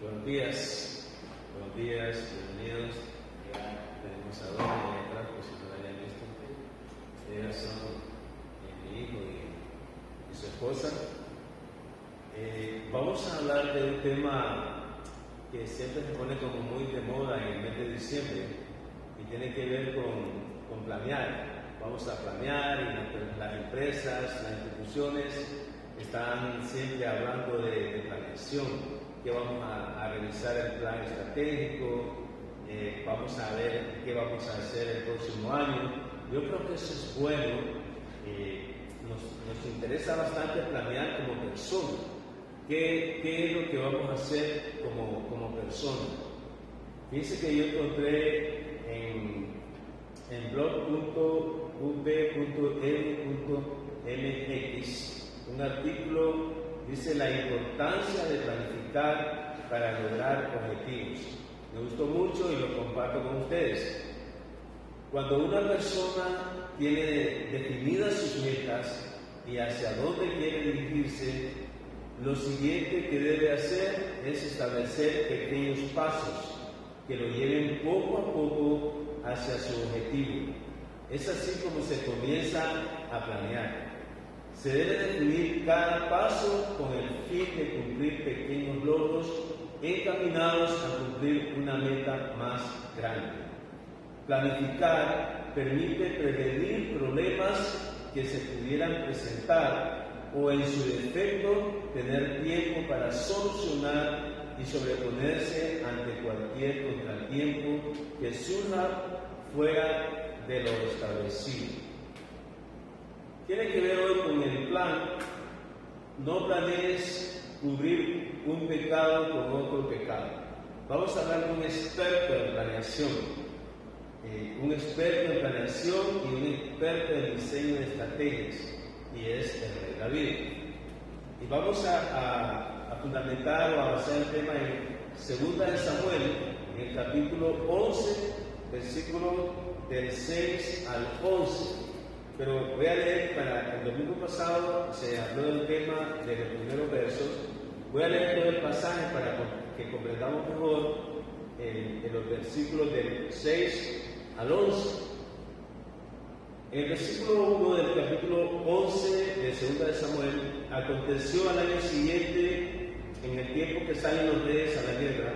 Buenos días, bienvenidos. Ya tenemos a Dona ahí atrás, por si no la hayan visto. Ellas son mi hijo y su esposa. Vamos a hablar de un tema que siempre se pone como muy de moda en el mes de diciembre y tiene que ver con planear. Vamos a planear y las empresas, las instituciones están siempre hablando de planeación. Que vamos a revisar el plan estratégico, vamos a ver qué vamos a hacer el próximo año. Yo creo que eso es bueno, nos interesa bastante planear como persona, qué es lo que vamos a hacer como persona. Fíjense que yo encontré en blog.up.edu.mx un artículo. Dice la importancia de planificar para lograr objetivos. Me gustó mucho y lo comparto con ustedes. Cuando una persona tiene definidas sus metas y hacia dónde quiere dirigirse, lo siguiente que debe hacer es establecer pequeños pasos que lo lleven poco a poco hacia su objetivo. Es así como se comienza a planear. Se debe definir cada paso con el fin de cumplir pequeños logros encaminados a cumplir una meta más grande. Planificar permite prevenir problemas que se pudieran presentar o, en su defecto, tener tiempo para solucionar y sobreponerse ante cualquier contratiempo que surja fuera de lo establecido. Tiene que ver hoy con el plan. No planees cubrir un pecado con otro pecado. Vamos a hablar de un experto en planeación, un experto en planeación y un experto en diseño de estrategias, y es el rey David. Y vamos a fundamentar o avanzar el tema en 2 de Samuel, en el capítulo 11, versículo del 6 al 11. Pero voy a leer, para el domingo pasado se habló del tema de los primeros versos. Voy a leer todo el pasaje para que comprendamos mejor en los versículos del 6 al 11. En el versículo 1 del capítulo 11 de 2 de Samuel, aconteció al año siguiente, en el tiempo que salen los reyes a la guerra,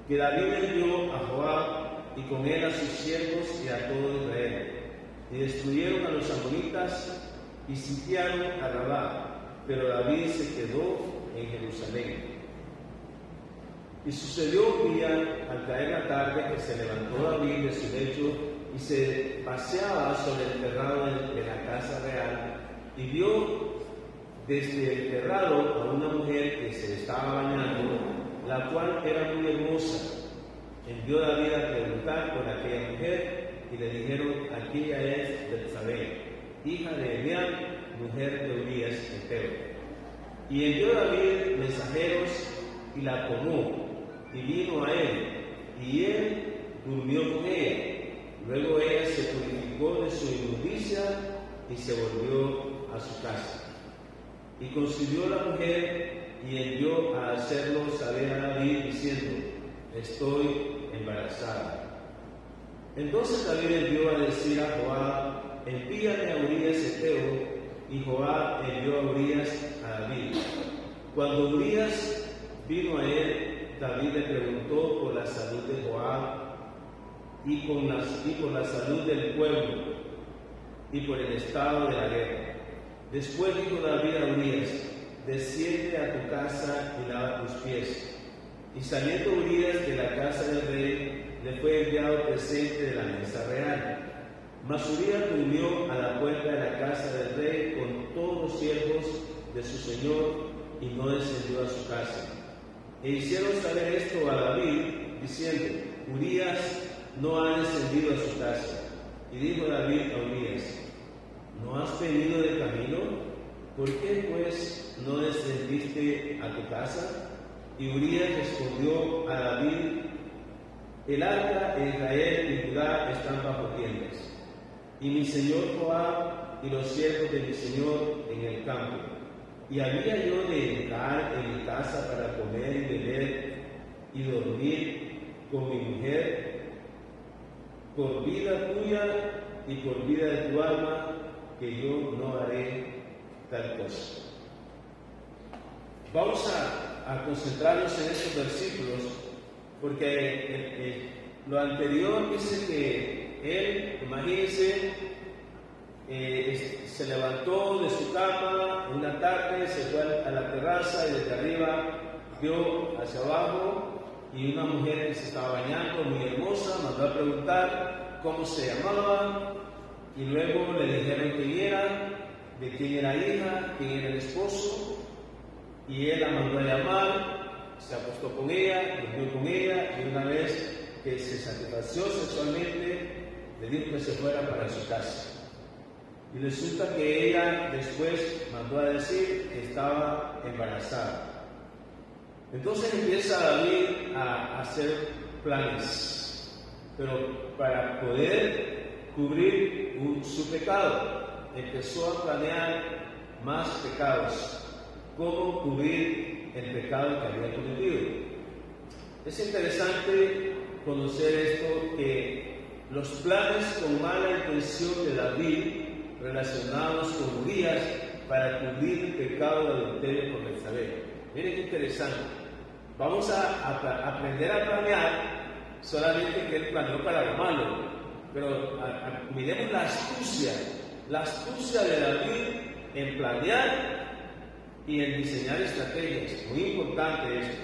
que David envió a Joab y con él a sus siervos y a todo Israel. Y destruyeron a los amonitas y sitiaron a Rabá, pero David se quedó en Jerusalén. Y sucedió un día, al caer la tarde, que se levantó David de su lecho y se paseaba sobre el terrado de la casa real, y vio desde el terrado a una mujer que se estaba bañando, la cual era muy hermosa. Envió David a preguntar por aquella mujer, y le dijeron: aquella es Betsabé, hija de Eliab, mujer de Urías Eteo. Y envió David mensajeros y la tomó, y vino a él, y él durmió con ella. Luego ella se purificó de su inmundicia y se volvió a su casa. Y concibió la mujer y envió a hacerlo saber a David, diciendo: estoy embarazada. Entonces David envió a decir a Joab: envíame a Urías Eteo, y Joab envió a Urías a David. Cuando Urías vino a él, David le preguntó por la salud de Joab y por la salud del pueblo y por el estado de la guerra. Después dijo David a Urías: desciende a tu casa y lava tus pies. Y saliendo Urías de la casa del rey, le fue enviado presente de la mesa real. Mas Urías durmió a la puerta de la casa del rey con todos los siervos de su señor y no descendió a su casa. E hicieron saber esto a David, diciendo: Urías no ha descendido a su casa. Y dijo David a Urías: ¿no has venido de camino? ¿Por qué pues no descendiste a tu casa? Y Urías respondió a David: el arca de Israel y Judá están bajo tiendas, y mi señor Joab y los siervos de mi señor en el campo. Y había yo de entrar en mi casa para comer y beber vida tuya y por vida de tu alma, que yo no haré tal cosa. Vamos a concentrarnos en estos versículos, porque lo anterior dice que él, imagínense, se levantó de su cama una tarde, se fue a la terraza y desde arriba vio hacia abajo y una mujer que se estaba bañando, muy hermosa, mandó a preguntar cómo se llamaba y luego le dijeron quién era, de quién era hija, quién era el esposo, y él la mandó a llamar, se acostó con ella, durmió con ella, y una vez que se satisfació sexualmente, le dijo que se fuera para su casa. Y resulta que ella después mandó a decir que estaba embarazada. Entonces empieza David a hacer planes, pero para poder cubrir su pecado, empezó a planear más pecados. Cómo cubrir el pecado que había cometido. Es interesante conocer esto, que los planes con mala intención de David relacionados con Urías para cubrir el pecado de adulterio con Betsabé. Miren qué interesante. Vamos a aprender a planear solamente que él planeó para lo malo, pero miremos la astucia de David en planear y en diseñar estrategias. Muy importante esto.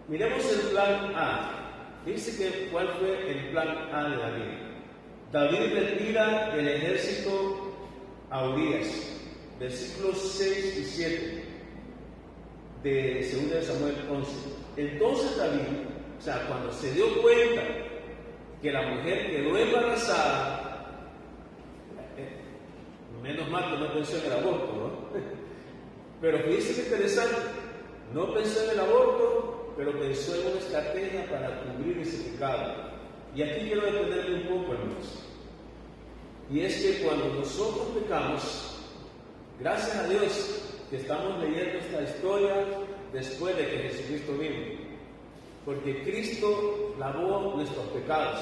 Miremos el plan A. Dice cuál fue el plan A de David. David retira del ejército a Urías. Versículos 6 y 7 de 2 Samuel 11. Entonces David, cuando se dio cuenta que la mujer quedó embarazada, menos mal que no pensó en el aborto, ¿no? Pero fíjense que interesante, no pensó en el aborto, pero pensó en una estrategia para cubrir ese pecado. Y aquí quiero detenerme un poco, hermanos. Y es que cuando nosotros pecamos, gracias a Dios que estamos leyendo esta historia después de que Jesucristo vino, porque Cristo lavó nuestros pecados.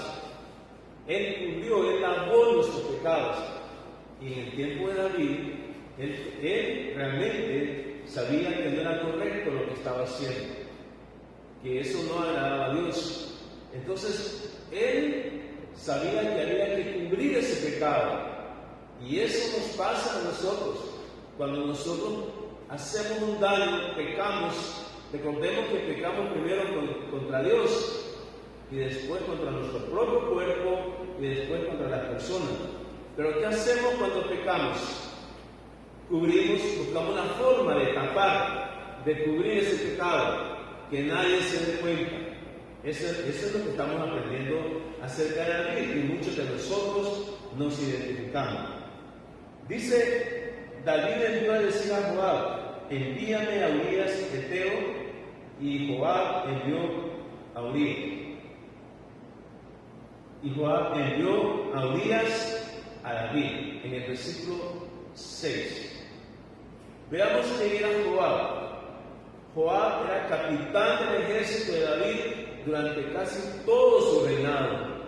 Él cubrió, Él lavó nuestros pecados. Y en el tiempo de David, él realmente sabía que no era correcto lo que estaba haciendo, que eso no agradaba a Dios. Entonces, él sabía que había que cubrir ese pecado. Y eso nos pasa a nosotros. Cuando nosotros hacemos un daño, pecamos, recordemos que pecamos primero contra Dios, y después contra nuestro propio cuerpo, y después contra las personas. Pero ¿qué hacemos cuando pecamos? Cubrimos, buscamos una forma de tapar, de cubrir ese pecado, que nadie se dé cuenta. Eso es lo que estamos aprendiendo acerca de David, y muchos de nosotros nos identificamos. Dice, David envió a decir a Joab, envíame a Urías Eteo, y Joab envió a Urías. Y Joab envió a Urías a David, en el versículo 6. Veamos quién era Joab. Joab era capitán del ejército de David durante casi todo su reinado.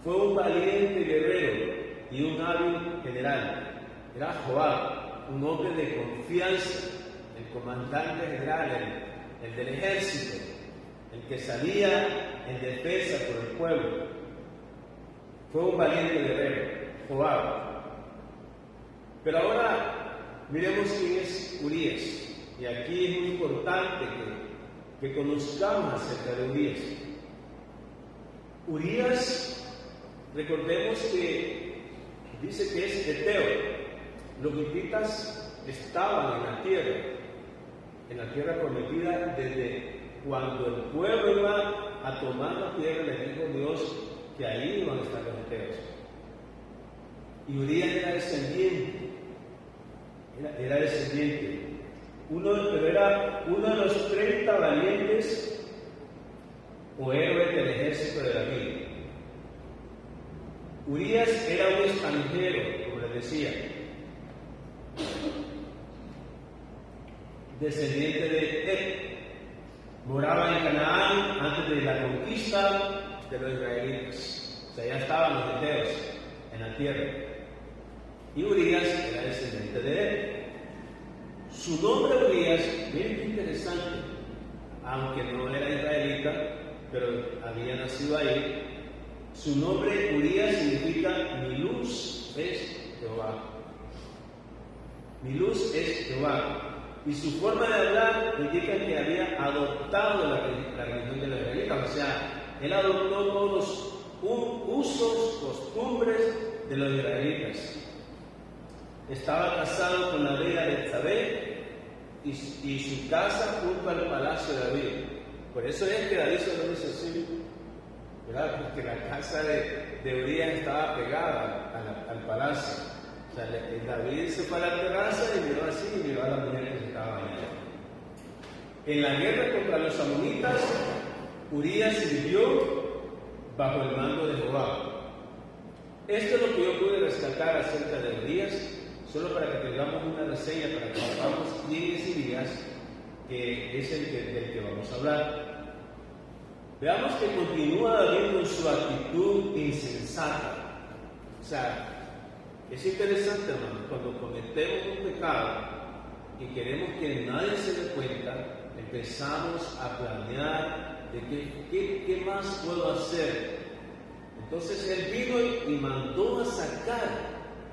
Fue un valiente guerrero y un hábil general. Era Joab, un hombre de confianza, el comandante general, el del ejército, el que salía en defensa por el pueblo. Fue un valiente guerrero, Joab. Pero ahora miremos quién es Urías. Y aquí es muy importante que conozcamos acerca de Urías. Urías, recordemos que dice que es eteo. Los hititas estaban en la tierra prometida desde cuando el pueblo iba a tomar la tierra, les dijo Dios que ahí iban a estar los eteos. Y Urías era descendiente, pero era uno de los 30 valientes o héroes del ejército de David. Urías era un extranjero, como les decía, descendiente de Het, moraba en Canaán antes de la conquista de los israelitas. O sea, ya estaban los heteos en la tierra. Y Urías era descendiente de él. Su nombre Urías, bien interesante, aunque no era israelita, pero había nacido ahí. Su nombre Urías significa mi luz es Jehová. Mi luz es Jehová. Y su forma de hablar indica que había adoptado la religión de los israelitas. O sea, él adoptó todos los usos, costumbres de los israelitas. Estaba casado con la bella Betsabé y su casa junto al palacio de David. Por eso es que David se lo dice así, ¿verdad? Porque la casa de Urías estaba pegada al palacio. O sea, David se fue a la terraza y miró así y miró a la mujer que se estaba bañando. En la guerra contra los amonitas, Urías sirvió bajo el mando de Jehová. Esto es lo que yo pude rescatar acerca de Urías, solo para que tengamos una reseña, para que sepamos quién es Urías, que es el del que vamos a hablar. Veamos que continúa David con su actitud insensata. O sea, es interesante, hermano, cuando cometemos un pecado y queremos que nadie se dé cuenta, empezamos a planear de qué más puedo hacer. Entonces él vino y mandó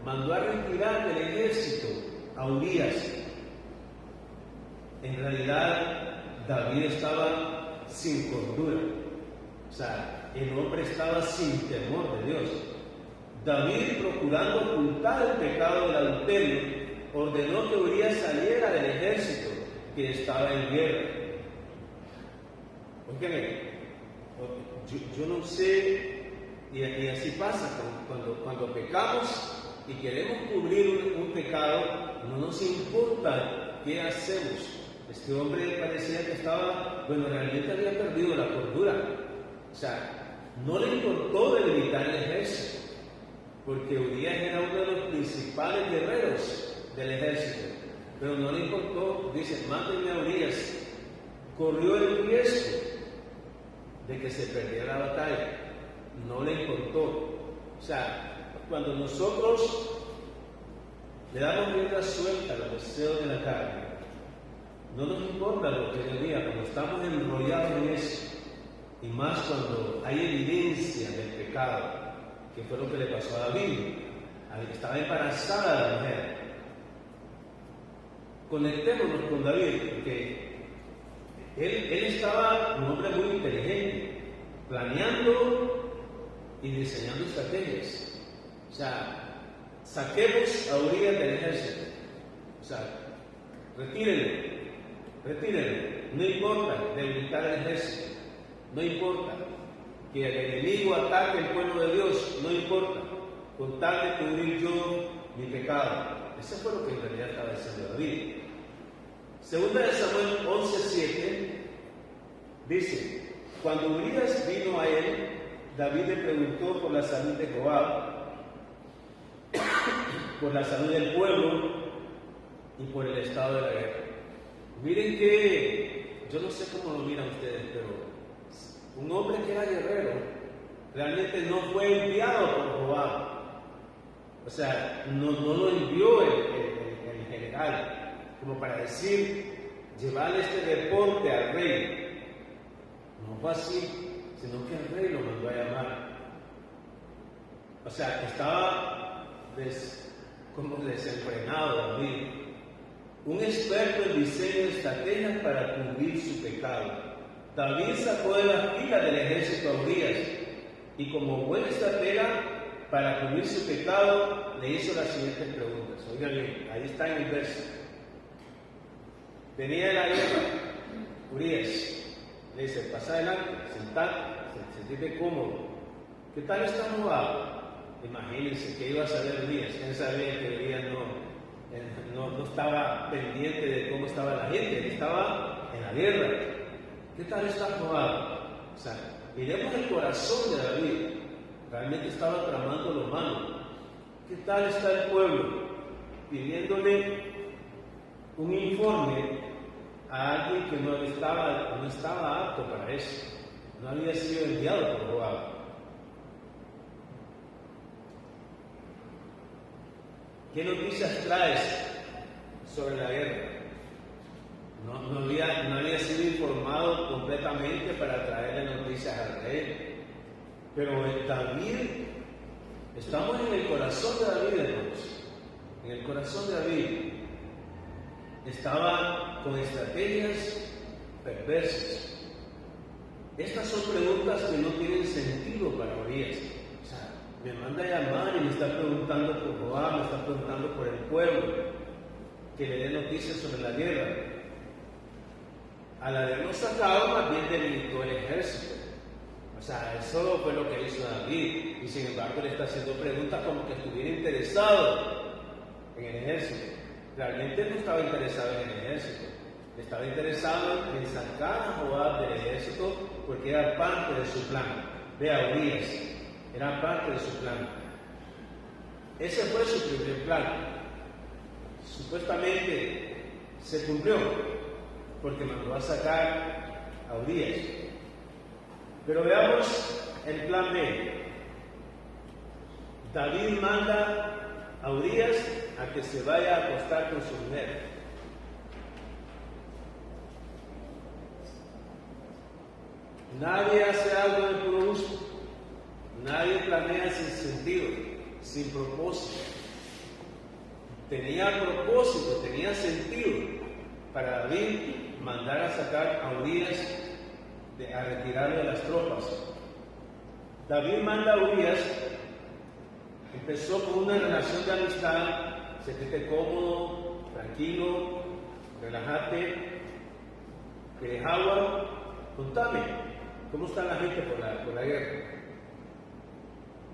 a retirar del ejército a Urías. En realidad, David estaba sin cordura. O sea, el hombre estaba sin temor de Dios. David, procurando ocultar el pecado del adulterio, ordenó que Urías saliera del ejército que estaba en guerra. Óigame, yo no sé, y así pasa cuando pecamos y queremos cubrir un pecado, no nos importa qué hacemos. Este hombre parecía que realmente había perdido la cordura. O sea, no le importó debilitar el ejército, porque Urías era uno de los principales guerreros del ejército, pero no le importó. Dice, mátenme a Urías. Corrió el riesgo de que se perdiera la batalla, no le importó. O sea, cuando nosotros le damos rienda suelta a los deseos de la carne, no nos importa lo que Dios diga, cuando estamos enrollados en eso, y más cuando hay evidencia del pecado, que fue lo que le pasó a David. Estaba embarazada la mujer. Conectémonos con David, porque él estaba un hombre muy inteligente, planeando y diseñando estrategias. O sea, saquemos a Urías del ejército. O sea, retírenlo. No importa debilitar el ejército, no importa que el enemigo ataque el pueblo de Dios, no importa, con tal de cubrir yo mi pecado. Eso fue lo que en realidad estaba diciendo David. Segunda de Samuel 11:7 dice, cuando Urías vino a él, David le preguntó por la salud de Joab, por la salud del pueblo y por el estado de la guerra. Miren que, yo no sé cómo lo miran ustedes, pero un hombre que era guerrero realmente no fue enviado por Joab. O sea, no lo envió el general como para decir, llevarle este reporte al rey. No fue así, sino que el rey lo mandó a llamar. O sea, estaba como desenfrenado David, un experto en diseño de estrategias para cubrir su pecado. David sacó de las filas del ejército a Urías y como buen estratega para cubrir su pecado le hizo las siguientes preguntas. Oigan bien, ahí está en el verso. Venía de la guerra, Urías le dice, pasa adelante, sentate, sentite cómodo. ¿Qué tal está Joab? Imagínense que iba a saber Urías. Él sabía que Urías no estaba pendiente de cómo estaba la gente, él estaba en la guerra. ¿Qué tal está Joab? O sea, miremos el corazón de David. Realmente estaba tramando lo malo. ¿Qué tal está el pueblo? Pidiéndole un informe a alguien que no estaba apto para eso. No había sido enviado por Joab. ¿Qué noticias traes sobre la guerra? No había sido informado completamente para traerle noticias al rey. Pero David, estamos en el corazón de David, hermanos. En el corazón de David estaba con estrategias perversas. Estas son preguntas que no tienen sentido para Urias. O sea, me manda a llamar y me está preguntando por Joab, me está preguntando por el pueblo, que le dé noticias sobre la guerra. Al habernos sacado, más bien debilitó el ejército. O sea, eso fue lo que hizo David. Y sin embargo, le está haciendo preguntas como que estuviera interesado en el ejército. Realmente no estaba interesado en el ejército. Estaba interesado en sacar a Joab del ejército porque era parte de su plan. Vea, Urias, era parte de su plan. Ese fue su primer plan. Supuestamente se cumplió porque mandó a sacar a Urias. Pero veamos el plan B. David manda a Urias a que se vaya a acostar con su mujer. Nadie hace algo de puro gusto. Nadie planea sin sentido, sin propósito. Tenía propósito, tenía sentido para David mandar a sacar a Urias, a retirarlo de las tropas. David manda a Urias, empezó con una relación de amistad, se siente cómodo, tranquilo, relájate, Jawar, contame, ¿cómo está la gente por la guerra?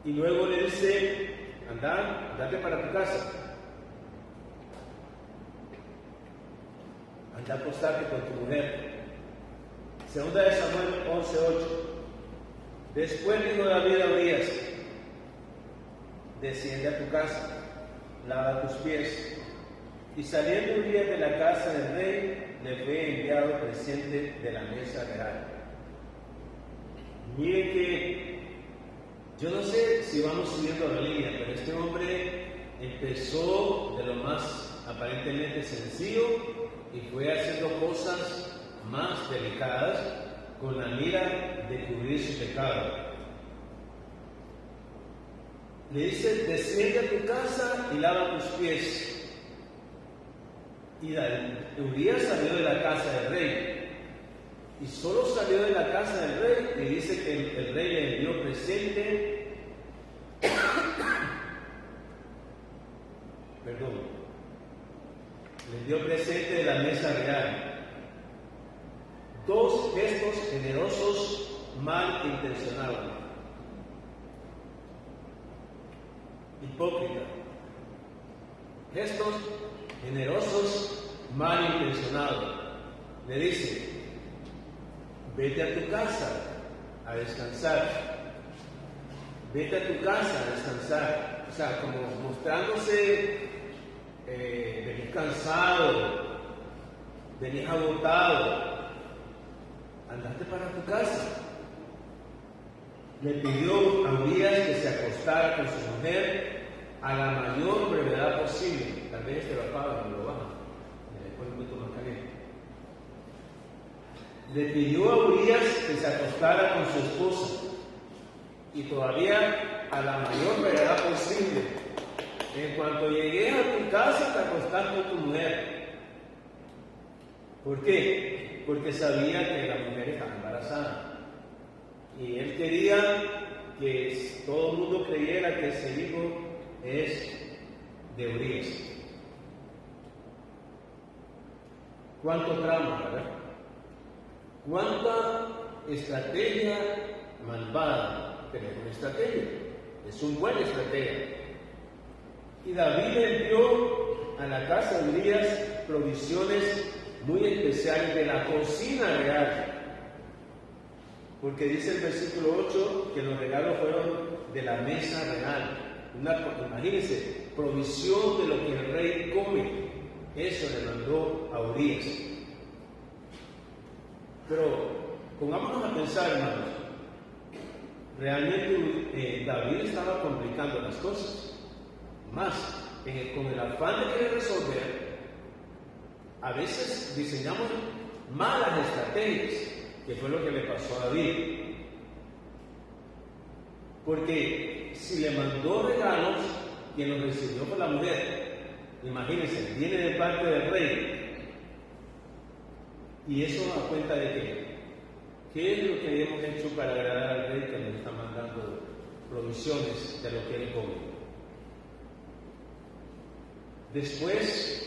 Y luego le dice, andate para tu casa, anda a acostarte con tu mujer. Segunda de Samuel 11:8. Después dijo David a Urias, desciende a tu casa, lava tus pies. Y saliendo Urias de la casa del rey, le fue enviado presente de la mesa real. Miren que yo no sé si vamos subiendo la línea, pero este hombre empezó de lo más aparentemente sencillo y fue haciendo cosas más delicadas con la mira de cubrir su pecado. Le dice, desciende a tu casa y lava tus pies. Y Urias salió de la casa del rey. Y solo salió de la casa del rey y dice que el rey le envió presente. Le dio presente de la mesa real. Dos gestos generosos mal intencionados. Hipócrita. Gestos generosos mal intencionados. Le dice, vete a tu casa a descansar. Vete a tu casa a descansar. O sea, como mostrándose venís cansado, venís agotado. Andate para tu casa. Le pidió a Urias que se acostara con su mujer a la mayor brevedad posible. Tal vez este lo apaga, no lo baja. Después un poquito más caliente. Le pidió a Urias que se acostara con su esposa. Y todavía a la mayor brevedad posible. En cuanto llegues a tu casa, te acostás con tu mujer. ¿Por qué? Porque sabía que la mujer estaba embarazada. Y él quería que todo el mundo creyera que ese hijo es de Urias. ¿Cuánto trama, verdad? ¿Cuánta estrategia malvada? Pero es una estrategia, es un buen estratega. Y David le envió a la casa de Urias provisiones muy especiales de la cocina real. Porque dice el versículo 8 que los regalos fueron de la mesa real. Imagínense, provisión de lo que el rey come. Eso le mandó a Urias. Pero pongámonos a pensar, hermanos. Realmente David estaba complicando las cosas. Más, con el afán de querer resolver, a veces diseñamos malas estrategias, que fue lo que le pasó a David. Porque si le mandó regalos, quien los recibió fue la mujer. Imagínense, viene de parte del rey. Y eso a cuenta de qué. ¿Qué es lo que hemos hecho para agradar al rey que nos está mandando provisiones de lo que él come? Después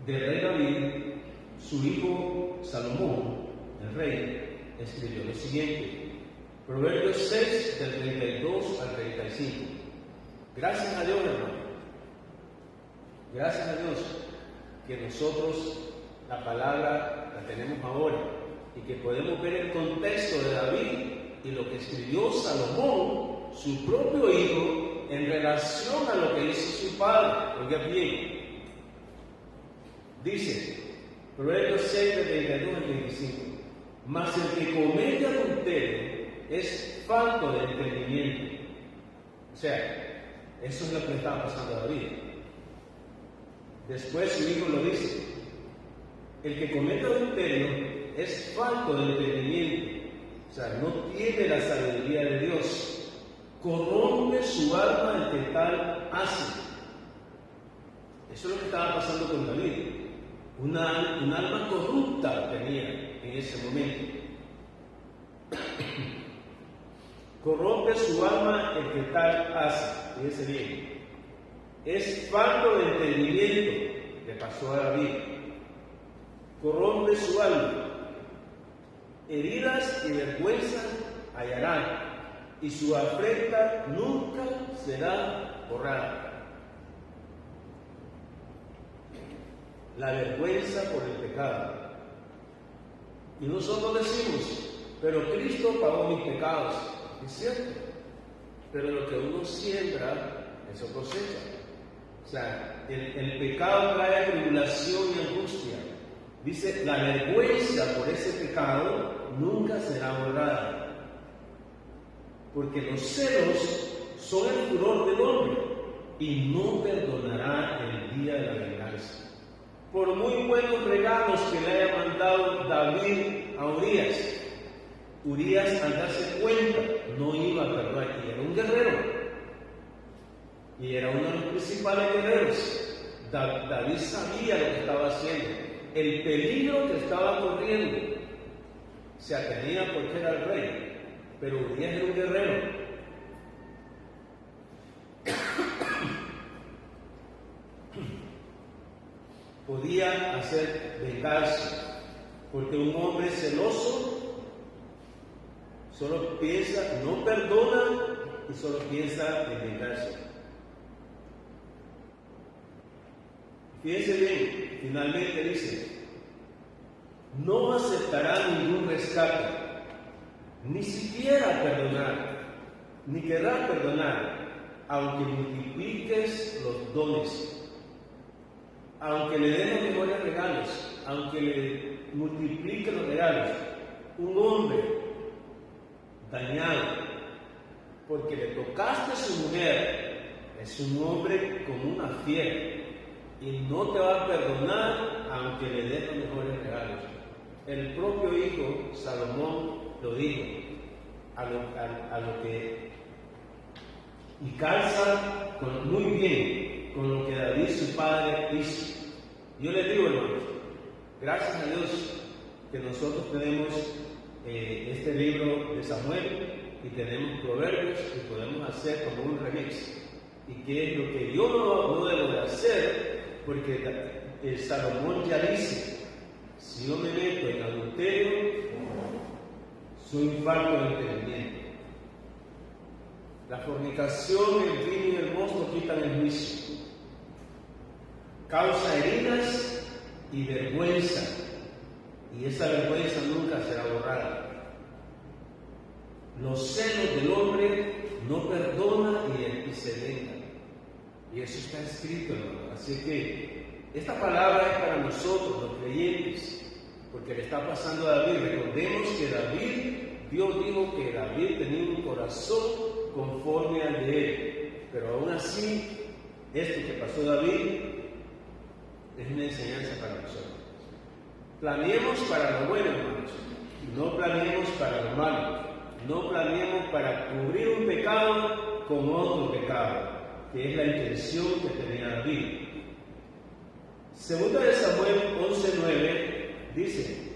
del rey David, su hijo Salomón, el rey, escribió lo siguiente. Proverbios 6, del 32 al 35. Gracias a Dios, hermano. Gracias a Dios que nosotros la palabra la tenemos ahora y que podemos ver el contexto de David y lo que escribió Salomón, su propio hijo, en relación a lo que hizo su padre. Oiga bien. Dice, Proverbios 6, del 32 al 25. Mas el que comete adulterio es falto de entendimiento. O sea, eso es lo que le estaba pasando a David. Después su hijo lo dice. El que comete adulterio es falto de entendimiento. O sea, no tiene la sabiduría de Dios. Corrompe su alma el que tal hace. Eso es lo que estaba pasando con David. Un alma corrupta tenía en ese momento. Corrompe su alma el que tal hace. Fíjese bien. Es falto de entendimiento, le pasó a David. Corrompe su alma. Heridas y vergüenza hallarán, y su afrenta nunca será borrada. La vergüenza por el pecado. Y nosotros decimos, pero Cristo pagó mis pecados. Es cierto, pero lo que uno siembra, eso cosecha. O sea, el pecado trae tribulación y angustia. Dice, la vergüenza por ese pecado nunca será borrada. Porque los celos son el furor del hombre y no perdonará el día de la venganza. Por muy buenos regalos que le haya mandado David a Urías, al darse cuenta, no iba a perdonar. Y era un guerrero. Y era uno de los principales guerreros. David sabía lo que estaba haciendo, el peligro que estaba corriendo. Se atenía porque era el rey, pero Urías era un guerrero. Podía hacer venganza, porque un hombre celoso solo piensa, no perdona y solo piensa en venganza. Fíjense bien, finalmente dice, no aceptará ningún rescate, ni siquiera perdonar, ni querrá perdonar, aunque multipliques los dones. Aunque le den los mejores regalos, aunque le multiplique los regalos, un hombre dañado porque le tocaste a su mujer es un hombre como una fiera y no te va a perdonar aunque le den los mejores regalos. El propio hijo Salomón lo dijo a lo que y calza muy bien con lo que David su padre hizo. Yo les digo, hermanos, gracias a Dios que nosotros tenemos este libro de Samuel y tenemos Proverbios y podemos hacer como un remix. Y que es lo que yo no debo de hacer, porque Salomón ya dice, si yo me meto en adulterio, soy un falto de entendimiento. La fornicación, el vino y el mosto quitan el juicio. Causa heridas y vergüenza. Y esa vergüenza nunca será borrada. Los celos del hombre no perdona y se venga. Y eso está escrito, hermano. Así que esta palabra es para nosotros, los creyentes, porque le está pasando a David. Recordemos que Dios dijo que David tenía un corazón conforme al de él, pero aún así esto que pasó David es una enseñanza para nosotros. Planeemos para lo bueno, hermanos. No planeemos para lo malo. No planeemos para cubrir un pecado con otro pecado, que es la intención que tenía David. Segunda de Samuel 11:9 dice: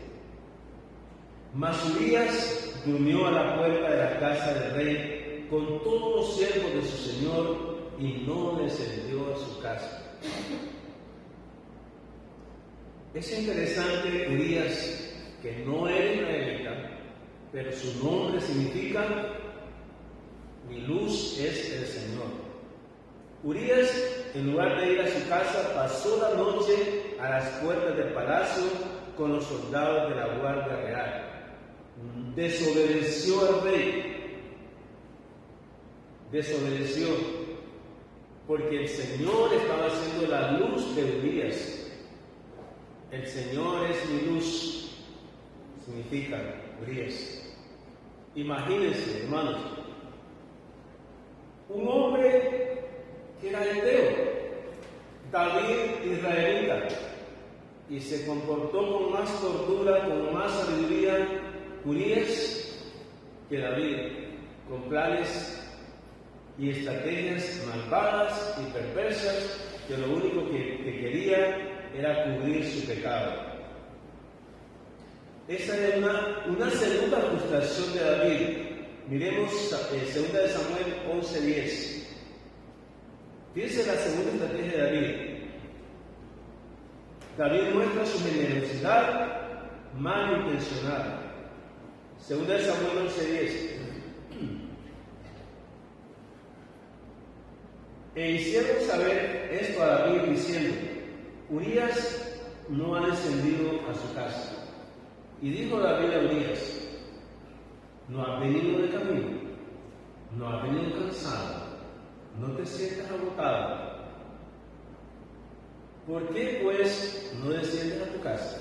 Mas Urías durmió a la puerta de la casa del rey con todos los siervos de su señor y no descendió a su casa. Es interesante Urías, que no era israelita, pero su nombre significa mi luz es el Señor. Urías, en lugar de ir a su casa, pasó la noche a las puertas del palacio con los soldados de la Guardia Real. Desobedeció al rey. Desobedeció, porque el Señor estaba haciendo la luz de Urías. El Señor es mi luz, significa Urías. Imagínense, hermanos, un hombre que era heteo, David israelita, y se comportó con más cordura, con más sabiduría, Urías, que David, con planes y estrategias malvadas y perversas, que lo único que quería era cubrir su pecado. Esa es una segunda frustración de David. Miremos 2 de Samuel 11:10. Fíjense la segunda estrategia de David. David muestra su generosidad malintencionada. 2 de Samuel 11:10. E hicieron saber esto a David diciendo: Urías no ha descendido a su casa. Y dijo David a Urías: ¿no has venido de camino? ¿No has venido cansado? ¿No te sientas agotado? ¿Por qué pues no desciendes a tu casa?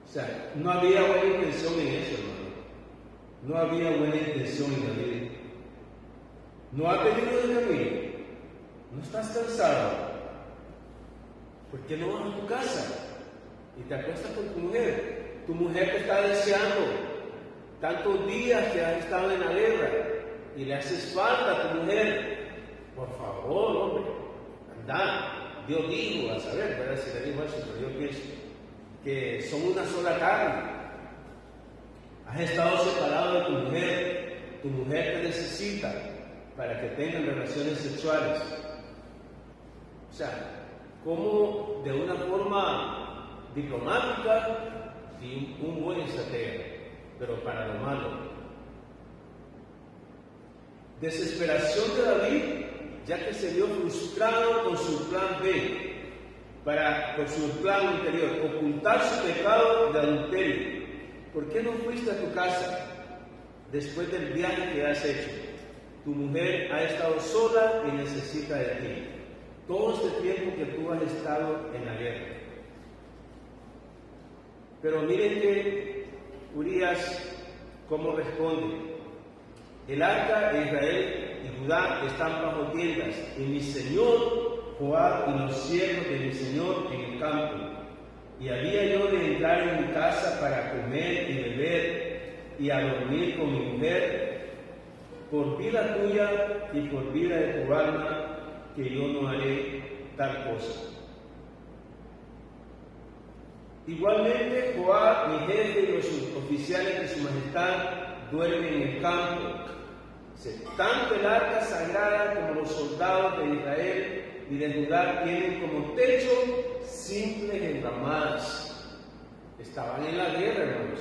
O sea, no había buena intención en eso, hermano. No había buena intención en David. ¿No has venido de camino? ¿No estás cansado? ¿Por qué no vas a tu casa y te acuestas con tu mujer? Tu mujer te está deseando. Tantos días que has estado en la guerra y le haces falta a tu mujer. Por favor, hombre, anda. Dios dijo, a saber, ¿verdad? Si le dijo eso, pero yo pienso que son una sola carne. Has estado separado de tu mujer te necesita para que tengan relaciones sexuales. O sea, como de una forma diplomática y un buen estratega, pero para lo malo. Desesperación de David, ya que se vio frustrado con su plan B, con su plan anterior, ocultar su pecado de adulterio. ¿Por qué no fuiste a tu casa después del viaje que has hecho? Tu mujer ha estado sola y necesita de ti. Todo este tiempo que tú has estado en la guerra. Pero miren que Urías, ¿cómo responde? El arca de Israel y Judá están bajo tiendas, y mi señor Joab y los siervos de mi señor en el campo. Y había yo de entrar en mi casa para comer y beber y a dormir con mi mujer, por vida tuya y por vida de tu alma, que yo no haré tal cosa. Igualmente, Joab, mi jefe, y los oficiales de su majestad duermen en el campo. Tanto el arca sagrada como los soldados de Israel y de Judá tienen como techo simples enramadas. Estaban en la guerra, hermanos.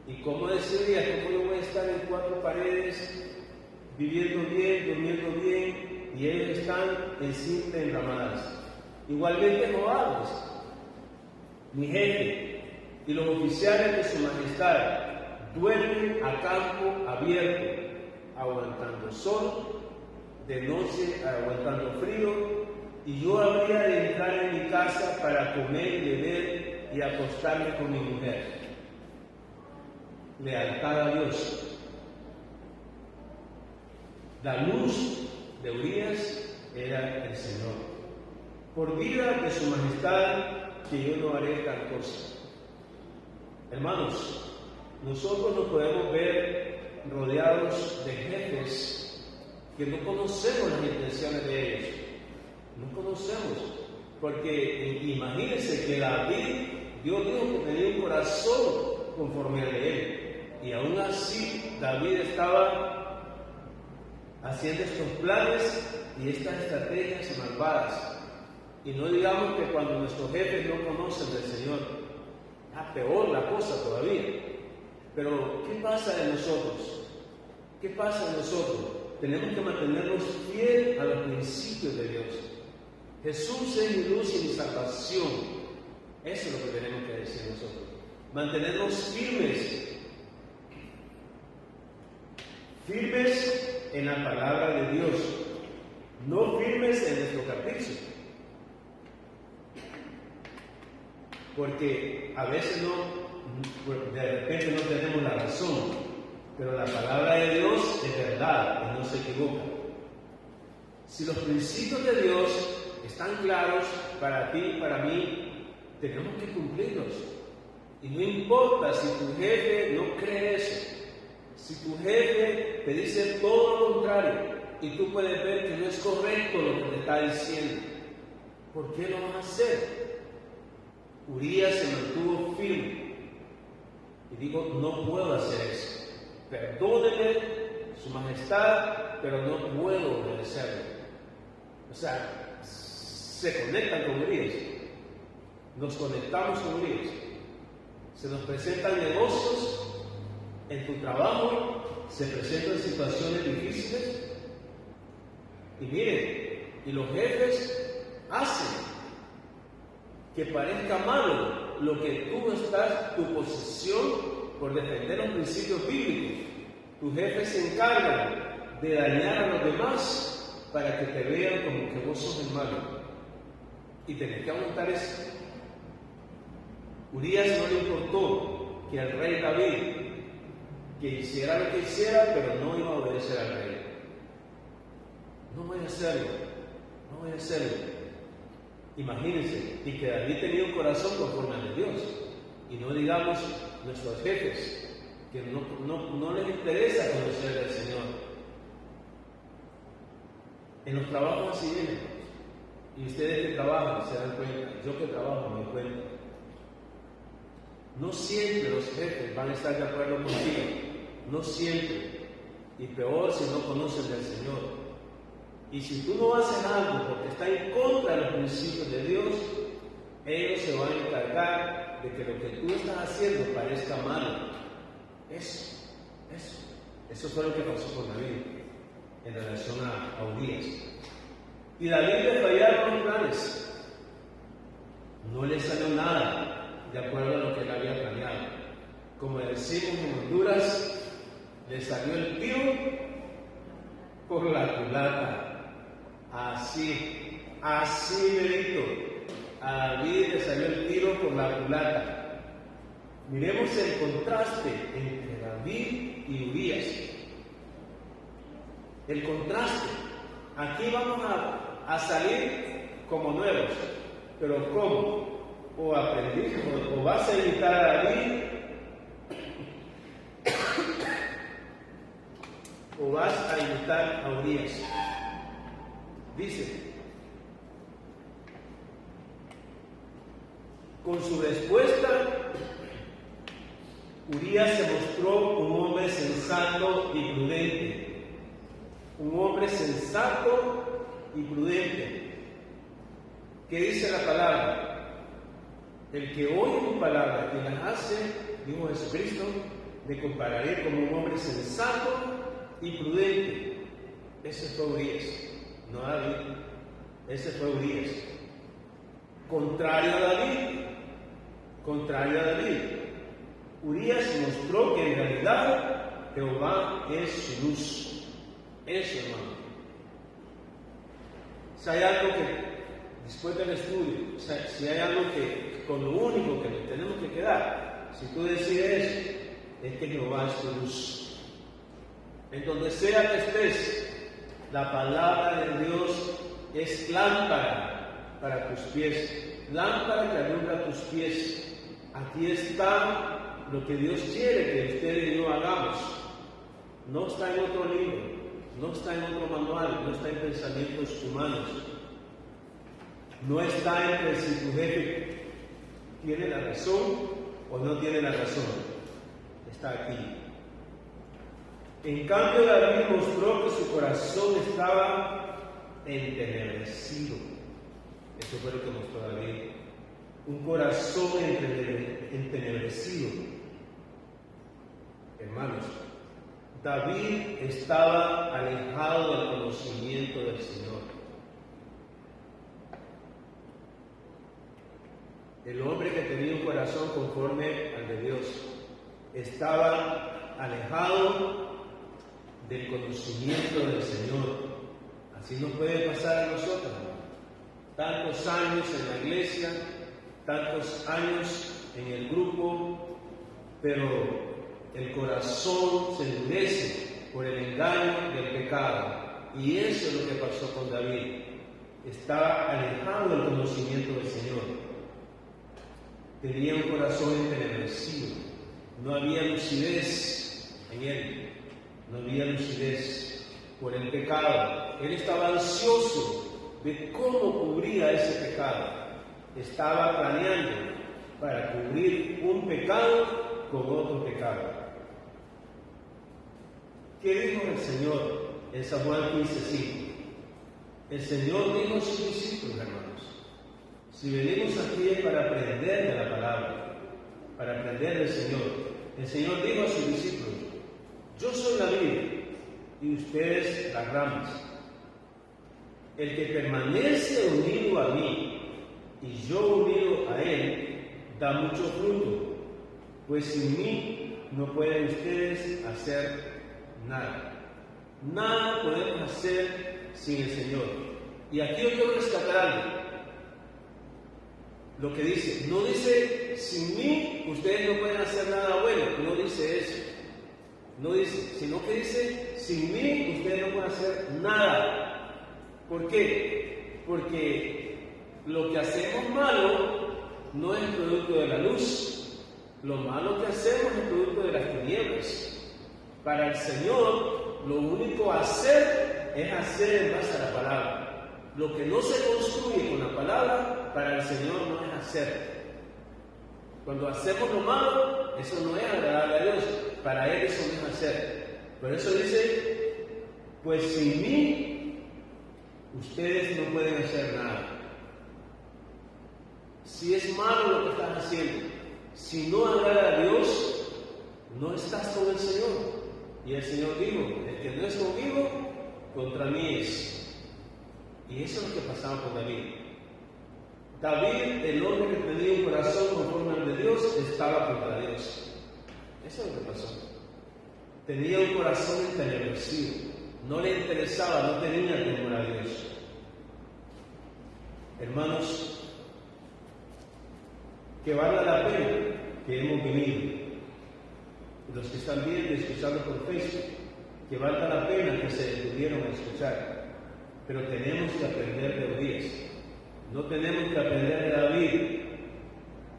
¿Y cómo decía? ¿Cómo yo voy a estar en cuatro paredes, viviendo bien, durmiendo bien, y ellos están en simples enramadas? Igualmente Joab, mi jefe, y los oficiales de su majestad duermen a campo abierto, aguantando sol, de noche aguantando frío, y yo habría de entrar en mi casa para comer y beber y acostarme con mi mujer. Lealtad a Dios. La luz de Urías era el Señor. Por vida de su majestad, que yo no haré tal cosa. Hermanos, nosotros nos podemos ver rodeados de jefes que no conocemos las intenciones de ellos. No conocemos. Porque imagínense que David, Dios dijo que tenía un corazón conforme al de él. Y aún así, David estaba haciendo estos planes y estas estrategias malvadas. Y no digamos que cuando nuestros jefes no conocen del Señor, peor la cosa todavía. Pero, ¿qué pasa de nosotros? ¿Qué pasa de nosotros? Tenemos que mantenernos fieles a los principios de Dios. Jesús es mi luz y mi salvación. Eso es lo que tenemos que decir nosotros. Mantenernos firmes en la palabra de Dios, no firmes en nuestro capricho. Porque a veces de repente no tenemos la razón, pero la palabra de Dios es verdad y no se equivoca. Si los principios de Dios están claros para ti y para mí, tenemos que cumplirlos. Y no importa si tu jefe no cree eso, si tu jefe te dice todo lo contrario y tú puedes ver que no es correcto lo que te está diciendo, ¿por qué lo vas a hacer? Urías se mantuvo firme y digo, no puedo hacer eso. Perdóneme, su majestad, pero no puedo obedecerle. O sea, se conectan con Urías, nos conectamos con Urías. Se nos presentan negocios en tu trabajo, se presentan situaciones difíciles. Y miren, y los jefes hacen que parezca malo lo que tú estás, tu posición por defender los principios bíblicos. Tus jefes se encargan de dañar a los demás para que te vean como que vos sos el malo. Y tenés que aguantar eso. Urías no le importó que el rey David, que hiciera lo que hiciera, pero no iba a obedecer al rey. No voy a hacerlo, no voy a hacerlo. Imagínense, y que David tenía un corazón conforme al de Dios. Y no digamos nuestros jefes, que no les interesa conocer al Señor. En los trabajos así vienen. Y ustedes que trabajan se dan cuenta, yo que trabajo me doy cuenta. No siempre los jefes van a estar de acuerdo contigo, no siempre. Y peor si no conocen del Señor. Y si tú no haces algo porque está en contra de los principios de Dios, ellos se van a encargar de que lo que tú estás haciendo parezca malo. Eso fue lo que pasó con David en relación a Urías. Y David le fallaron los planes. No le salió nada de acuerdo a lo que él había planeado. Como decimos en Honduras, le salió el tiro por la culata. Así, merito. A David le salió el tiro por la culata. Miremos el contraste entre David y Urías. El contraste. Aquí vamos a salir como nuevos. Pero ¿cómo? O aprendí, o vas a imitar a David, o vas a imitar a Urías. Dice, con su respuesta, Urías se mostró un hombre sensato y prudente. Un hombre sensato y prudente. ¿Qué dice la palabra? El que oye mi palabra y las hace, dijo Jesucristo, me compararé como un hombre sensato y prudente. Ese fue Urías, no David. Ese fue Urías. Contrario a David. Urías mostró que en realidad Jehová es su luz. Eso, hermano. Si hay algo que, después del estudio, si hay algo que con lo único que nos tenemos que quedar, si tú decides, es que Jehová es tu luz. En donde sea que estés, La palabra de Dios es lámpara para tus pies, lámpara que alumbra tus pies. Aquí está lo que Dios quiere que usted y yo hagamos. No está en otro libro, no está en otro manual, no está en pensamientos humanos. No está entre si tu jefe tiene la razón o no tiene la razón. Está aquí. En cambio, David mostró que su corazón estaba entenebrecido. Eso fue lo que mostró David. Un corazón entenebrecido. Hermanos, David estaba alejado del conocimiento del Señor. El hombre que tenía un corazón conforme al de Dios estaba alejado del conocimiento del Señor. Así nos puede pasar a nosotros. Tantos años en la iglesia, tantos años en el grupo, pero el corazón se endurece por el engaño del pecado. Y eso es lo que pasó con David. Estaba alejado del conocimiento del Señor. Tenía un corazón entenebrecido. No había lucidez en él. No había lucidez por el pecado. Él estaba ansioso de cómo cubría ese pecado. Estaba planeando para cubrir un pecado con otro pecado. ¿Qué dijo el Señor en San Juan 15:5? El Señor dijo a sus discípulos, hermanos, si venimos aquí es para aprender de la palabra, para aprender del Señor. El Señor dijo a sus discípulos, yo soy la vid y ustedes las ramas. El que permanece unido a mí y yo unido a él, da mucho fruto, pues sin mí no pueden ustedes hacer nada. Nada podemos hacer sin el Señor. Y aquí yo quiero rescatar algo. Lo que dice, no dice, sin mí ustedes no pueden hacer nada bueno, no dice eso. No dice, sino que dice, sin mí ustedes no pueden hacer nada. ¿Por qué? Porque lo que hacemos malo no es producto de la luz. Lo malo que hacemos es producto de las tinieblas. Para el Señor, lo único a hacer es hacer en base a la palabra. Lo que no se construye con la palabra, para el Señor no es hacer. Cuando hacemos lo malo, eso no es agradable a Dios. Para Él eso no es hacer. Por eso dice, pues sin mí, ustedes no pueden hacer nada. Si es malo lo que estás haciendo, si no agrada a Dios, no estás con el Señor. Y el Señor dijo, el que no es conmigo, contra mí es. Y eso es lo que pasaba con David. David, el hombre que tenía un corazón conforme al de Dios, estaba contra Dios. Eso es lo que pasó. Tenía un corazón entenebrecido. No le interesaba, no tenía temor a Dios. Hermanos, que valga la pena que hemos venido. Los que están viendo y escuchando por Facebook, que valga la pena que se detuvieron a escuchar. Pero tenemos que aprender de Urias. No tenemos que aprender de David,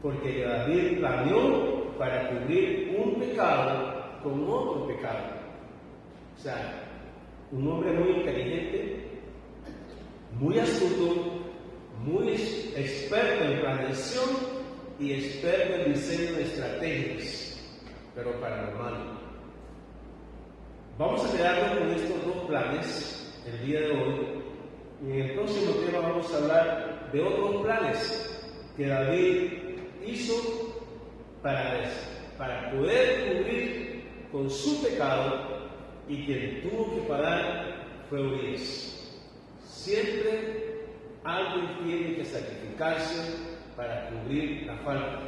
porque David planeó para cubrir un pecado con otro pecado. O sea, un hombre muy inteligente, muy astuto, muy experto en planeación y experto en diseño de estrategias, pero para lo malo. Vamos a quedarnos con estos dos planes el día de hoy, y en el próximo tema vamos a hablar de otros planes que David hizo para poder cubrir con su pecado, y quien tuvo que pagar fue Urias. Siempre alguien tiene que sacrificarse para cubrir la falta,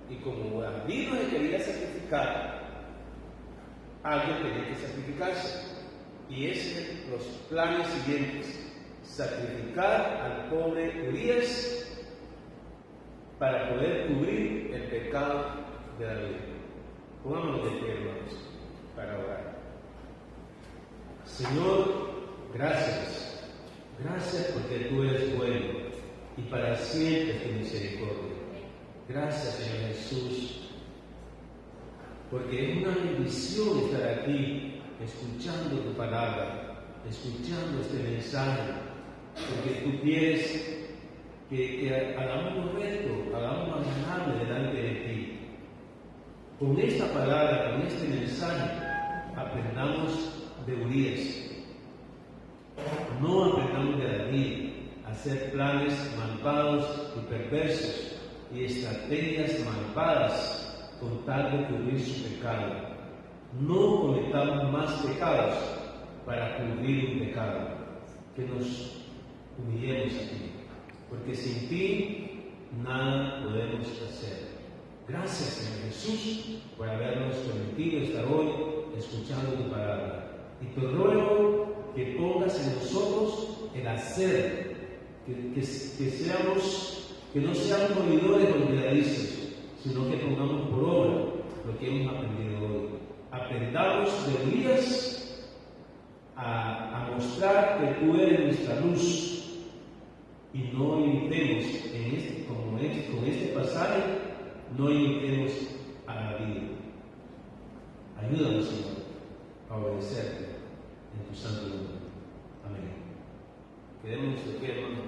y como David no se quería sacrificar, alguien tenía que sacrificarse. Y es los planes siguientes: sacrificar al pobre Urias para poder cubrir el pecado de David. Pongámonos de pie, hermanos, para orar. Señor, Gracias. Gracias porque tú eres bueno y para siempre tu misericordia. Gracias, Señor Jesús, porque es una bendición estar aquí escuchando tu palabra, escuchando este mensaje, porque tú quieres que hagamos lo recto, hagamos lo agradable delante de ti. Con esta palabra, con este mensaje, aprendamos de Urias. No aprendamos de David a hacer planes malvados y perversos y estrategias malvadas con tal de cubrir su pecado. No cometamos más pecados para cubrir un pecado. Que nos humillemos a ti, porque sin ti nada podemos hacer. Gracias, Señor Jesús, por habernos permitido estar hoy escuchando tu palabra. Y te ruego que pongas en nosotros el hacer, que no seamos oidores olvidadizos, sino que pongamos por obra lo que hemos aprendido hoy. Aprendamos de Elías a mostrar que tú eres nuestra luz y no imitemos con este pasaje, no imitemos a la vida. Ayúdanos, Señor, a obedecerte en tu santo nombre. Amén. Quedemos de pie, hermanos.